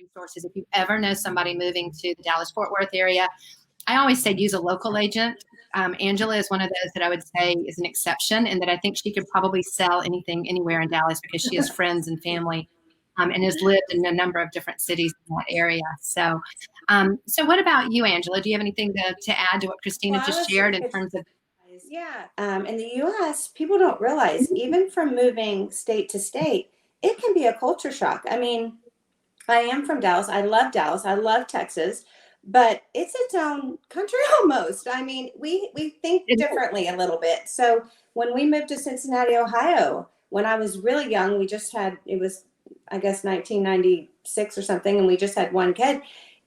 resources. If you ever know somebody moving to the Dallas-Fort Worth area, I always say use a local agent. Angela is one of those that I would say is an exception, and that I think she could probably sell anything anywhere in Dallas because she has friends and family, and has lived in a number of different cities in that area. So, so what about you, Angela? Do you have anything to add to what Christina just shared in terms of? Yeah, in the U.S., people don't realize, even from moving state to state, it can be a culture shock. I mean, I am from Dallas. I love Dallas. I love Texas, but it's its own country almost. I mean, we think differently a little bit. So when we moved to Cincinnati, Ohio, when I was really young, we just had, it was, I guess, 1996 or something, and we just had one kid.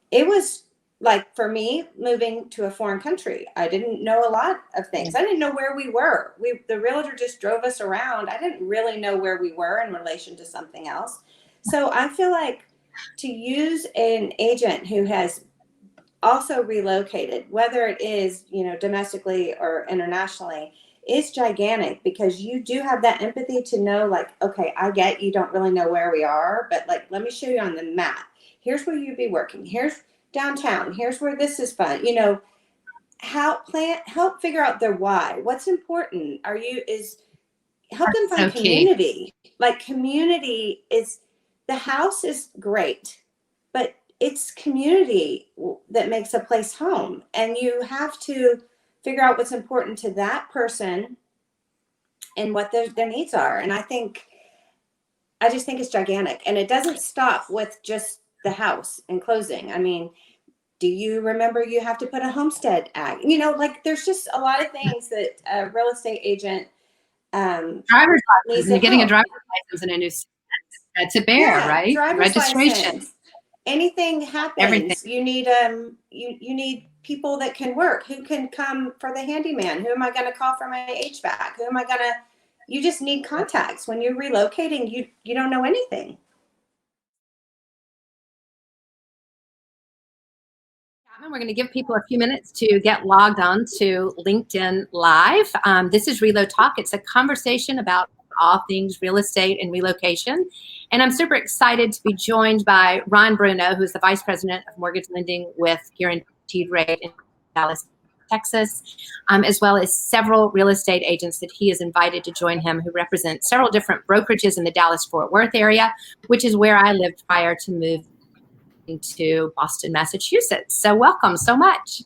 It was like, for me, moving to a foreign country, I didn't know a lot of things. I didn't know where we were. The realtor just drove us around. I didn't really know where we were in relation to something else. So I feel like to use an agent who has also relocated, whether it is, domestically or internationally, is gigantic, because you do have that empathy to know, like, okay, I get you don't really know where we are, but like, let me show you on the map. Here's where you'd be working. Here's downtown. Here's where this is fun. Help figure out their why. What's important? Help them find community. Like, community is, the house is great, but it's community that makes a place home. And you have to figure out what's important to that person and what their needs are. And I just think it's gigantic. And it doesn't stop with just the house and closing. I mean, do you remember you have to put a homestead act? Like, there's just a lot of things that a real estate agent driver's license, and getting a driver's license in a new state, that's a bear, right? Registration. License. Anything happens, everything. You need you need people that can work, who can come for the handyman. Who am I going to call for my HVAC? Who am I going to? You just need contacts. When you're relocating, you don't know anything. We're going to give people a few minutes to get logged on to LinkedIn Live. This is Relo Talk. It's a conversation about all things real estate and relocation. And I'm super excited to be joined by Ron Bruno, who's the Vice President of Mortgage Lending with Guaranteed Rate in Dallas, Texas, as well as several real estate agents that he has invited to join him, who represent several different brokerages in the Dallas-Fort Worth area, which is where I lived prior to moving to Boston, Massachusetts. So welcome so much.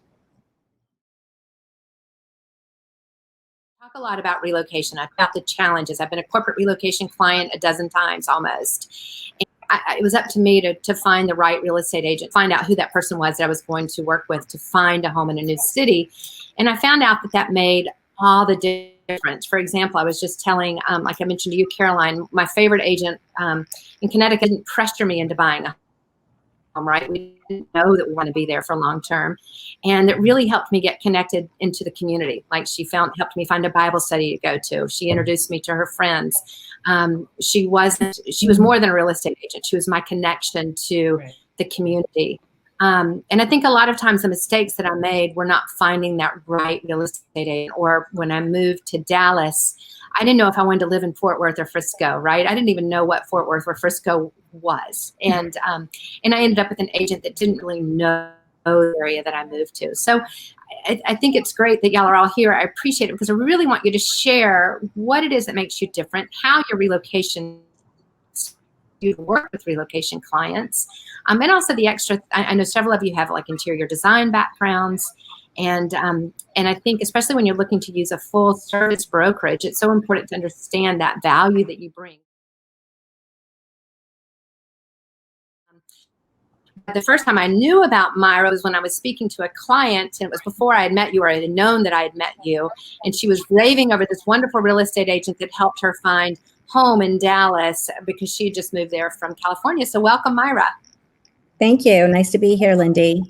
Talk a lot about relocation, about the challenges. I've been a corporate relocation client a dozen times almost. And it was up to me to find the right real estate agent, find out who that person was that I was going to work with to find a home in a new city. And I found out that made all the difference. For example, I was just telling, like I mentioned to you, Caroline, my favorite agent in Connecticut didn't pressure me into buying a home, right? We didn't know that we want to be there for long term. And it really helped me get connected into the community. Like, she helped me find a Bible study to go to. She introduced me to her friends. She was more than a real estate agent. She was my connection to the community. And I think a lot of times the mistakes that I made were not finding that right real estate agent. Or when I moved to Dallas, I didn't know if I wanted to live in Fort Worth or Frisco, right? I didn't even know what Fort Worth or Frisco was. And I ended up with an agent that didn't really know the area that I moved to. So I think it's great that y'all are all here. I appreciate it, because I really want you to share what it is that makes you different, how your relocation, you work with relocation clients, and also the extra. I know several of you have like interior design backgrounds, and I think especially when you're looking to use a full service brokerage, it's so important to understand that value that you bring. The first time I knew about Myra was when I was speaking to a client, and it was before I had met you, or I had known that I had met you, and she was raving over this wonderful real estate agent that helped her find home in Dallas because she had just moved there from California. So welcome, Myra. Thank you. Nice to be here, Lindy.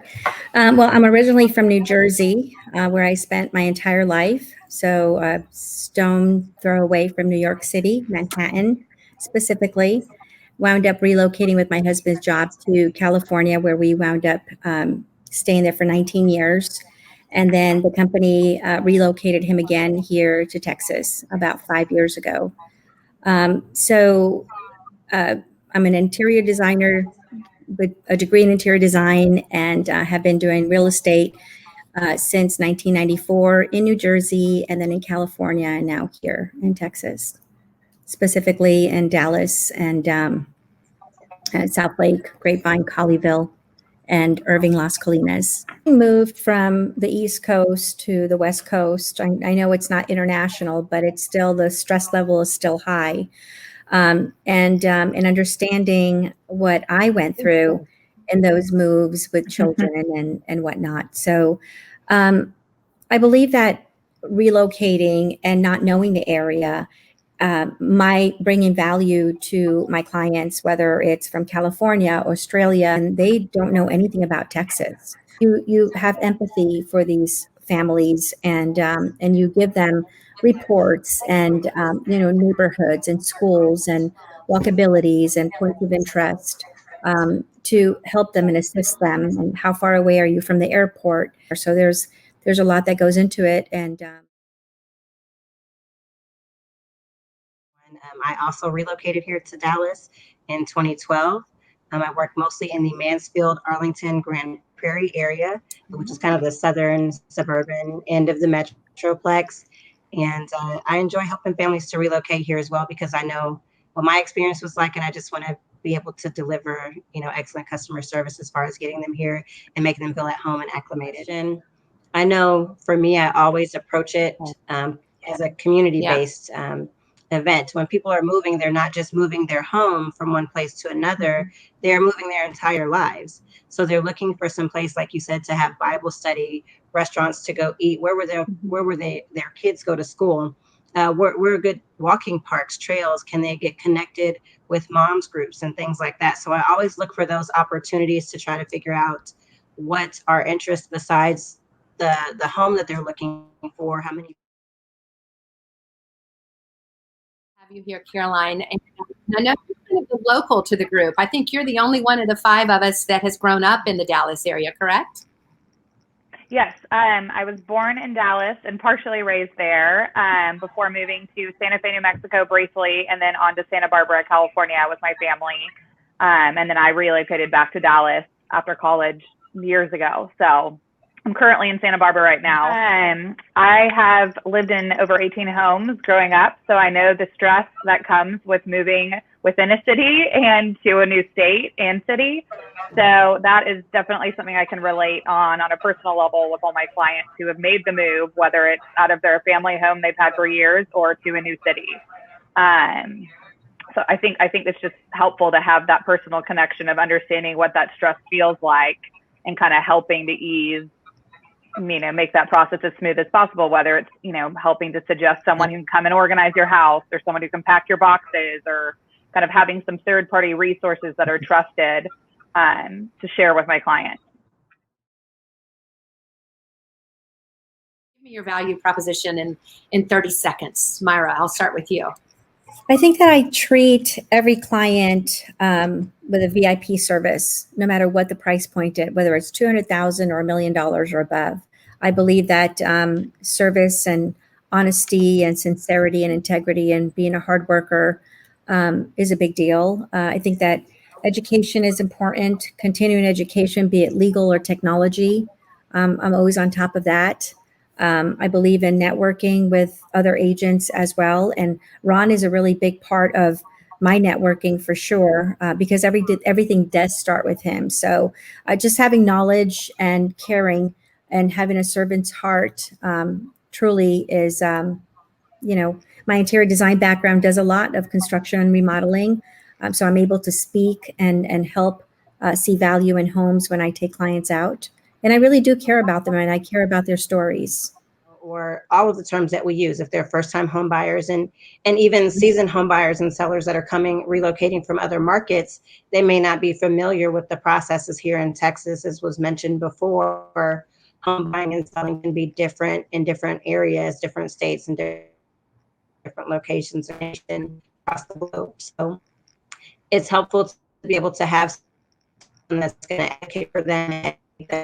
Well, I'm originally from New Jersey, where I spent my entire life. So stone throw away from New York City, Manhattan specifically. Wound up relocating with my husband's job to California, where we wound up staying there for 19 years. And then the company relocated him again here to Texas about 5 years ago. So I'm an interior designer with a degree in interior design and have been doing real estate since 1994 in New Jersey, and then in California, and now here in Texas, specifically in Dallas and South Lake, Grapevine, Colleyville, and Irving, Las Colinas. I moved from the East Coast to the West Coast. I know it's not international, but it's still, the stress level is still high. And understanding what I went through in those moves with children and whatnot. So I believe that relocating and not knowing the area my bringing value to my clients, whether it's from California, Australia, and they don't know anything about Texas. You have empathy for these families, and you give them reports and neighborhoods and schools and walkabilities and points of interest to help them and assist them. And how far away are you from the airport? So there's a lot that goes into it, and I also relocated here to Dallas in 2012. I work mostly in the Mansfield, Arlington, Grand Prairie area, which is kind of the southern suburban end of the Metroplex. And I enjoy helping families to relocate here as well, because I know what my experience was like, and I just want to be able to deliver, excellent customer service as far as getting them here and making them feel at home and acclimated. And I know for me, I always approach it as a community-based event. When people are moving, they're not just moving their home from one place to another, they're moving their entire lives. So they're looking for some place, like you said, to have Bible study, restaurants to go eat. Where were their kids go to school? Where good walking parks, trails? Can they get connected with moms groups and things like that? So I always look for those opportunities to try to figure out what our interests besides the home that they're looking for. How many you here, Caroline. And I know you're kind of the local to the group. I think you're the only one of the five of us that has grown up in the Dallas area, correct? Yes, I was born in Dallas and partially raised there before moving to Santa Fe, New Mexico briefly, and then on to Santa Barbara, California with my family. And then I relocated back to Dallas after college years ago. So I'm currently in Santa Barbara right now. I have lived in over 18 homes growing up, so I know the stress that comes with moving within a city and to a new state and city. So that is definitely something I can relate on a personal level with all my clients who have made the move, whether it's out of their family home they've had for years or to a new city. So I think it's just helpful to have that personal connection of understanding what that stress feels like and kind of helping to ease, make that process as smooth as possible, whether it's, helping to suggest someone who can come and organize your house, or someone who can pack your boxes, or kind of having some third-party resources that are trusted to share with my clients. Give me your value proposition in 30 seconds. Myra, I'll start with you. I think that I treat every client with a VIP service, no matter what the price point is, whether it's $200,000 or $1 million or above. I believe that service and honesty and sincerity and integrity and being a hard worker is a big deal. I think that education is important, continuing education, be it legal or technology. I'm always on top of that. I believe in networking with other agents as well. And Ron is a really big part of my networking for sure, because everything does start with him. So just having knowledge and caring and having a servant's heart truly is, my interior design background does a lot of construction and remodeling. So I'm able to speak and help see value in homes when I take clients out. And I really do care about them, and I care about their stories. Or all of the terms that we use, if they're first-time home buyers and even seasoned home buyers and sellers that are relocating from other markets, they may not be familiar with the processes here in Texas. As was mentioned before, home buying and selling can be different in different areas, different states, and different locations across the globe. So it's helpful to be able to have someone that's going to advocate for them.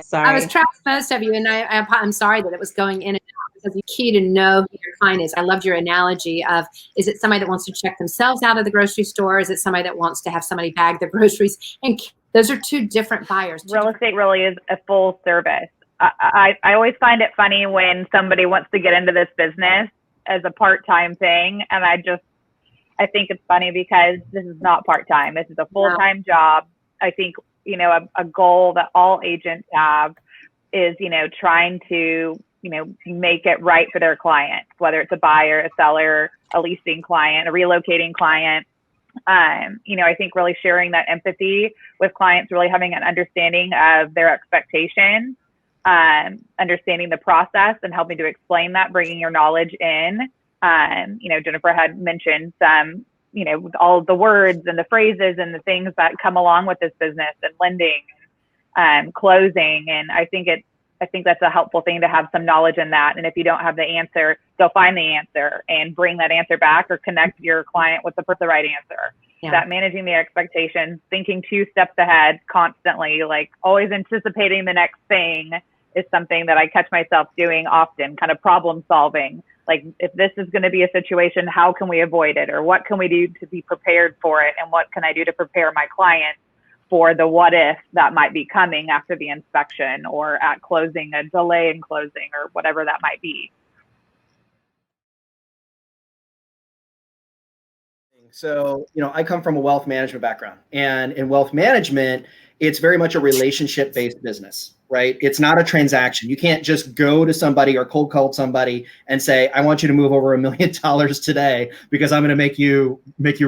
Sorry. I was tracking most of you, and I'm sorry that it was going in and out, because it's key to know who your client is. I loved your analogy of, is it somebody that wants to check themselves out of the grocery store? Is it somebody that wants to have somebody bag their groceries and keep Those are two different buyers. Real estate really is a full service. I always find it funny when somebody wants to get into this business as a part-time thing. And I think it's funny because this is not part-time. This is a full-time job. I think, a goal that all agents have is, trying to, make it right for their clients, whether it's a buyer, a seller, a leasing client, a relocating client. I think really sharing that empathy with clients, really having an understanding of their expectations, understanding the process and helping to explain that, bringing your knowledge in. Jennifer had mentioned some, with all the words and the phrases and the things that come along with this business and lending and closing. And I think that's a helpful thing to have some knowledge in that. And if you don't have the answer, go find the answer and bring that answer back or connect your client with the right answer. Yeah. That managing the expectations, thinking 2 steps ahead constantly, like always anticipating the next thing is something that I catch myself doing often, kind of problem solving. Like, if this is going to be a situation, how can we avoid it? Or what can we do to be prepared for it? And what can I do to prepare my client for the what if that might be coming after the inspection or at closing, a delay in closing, or whatever that might be. So, I come from a wealth management background, and in wealth management, it's very much a relationship-based business, right? It's not a transaction. You can't just go to somebody or cold call somebody and say, I want you to move over $1 million today because I'm going to make you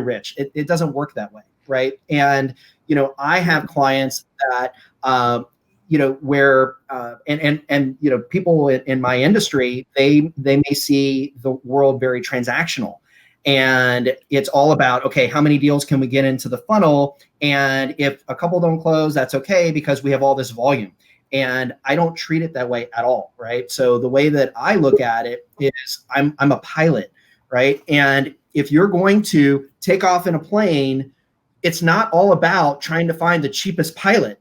rich. It doesn't work that way, right? And, I have clients that, where, people in my industry, they may see the world very transactional. And it's all about, okay, how many deals can we get into the funnel? And if a couple don't close, that's okay because we have all this volume. And I don't treat it that way at all, right? So the way that I look at it is I'm a pilot, right? And if you're going to take off in a plane, it's not all about trying to find the cheapest pilot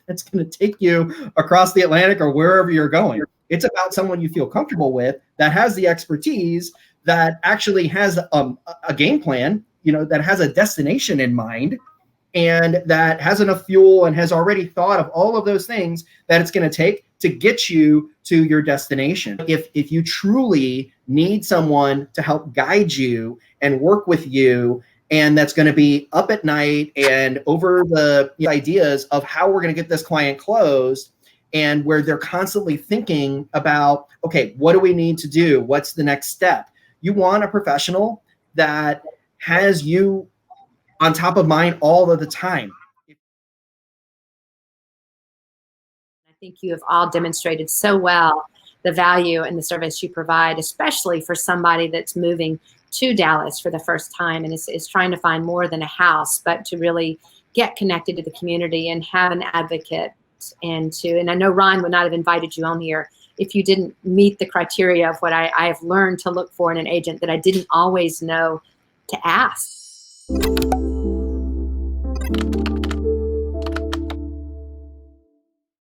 that's going to take you across the Atlantic or wherever you're going. It's about someone you feel comfortable with that has the expertise, that actually has a game plan, that has a destination in mind, and that has enough fuel and has already thought of all of those things that it's going to take to get you to your destination. If you truly need someone to help guide you and work with you, and that's going to be up at night and over the ideas of how we're going to get this client closed, and where they're constantly thinking about, okay, what do we need to do? What's the next step? You want a professional that has you on top of mind all of the time. I think you have all demonstrated so well the value and the service you provide, especially for somebody that's moving to Dallas for the first time and is trying to find more than a house, but to really get connected to the community and have an advocate. And I know Ron would not have invited you on here if you didn't meet the criteria of what I have learned to look for in an agent that I didn't always know to ask.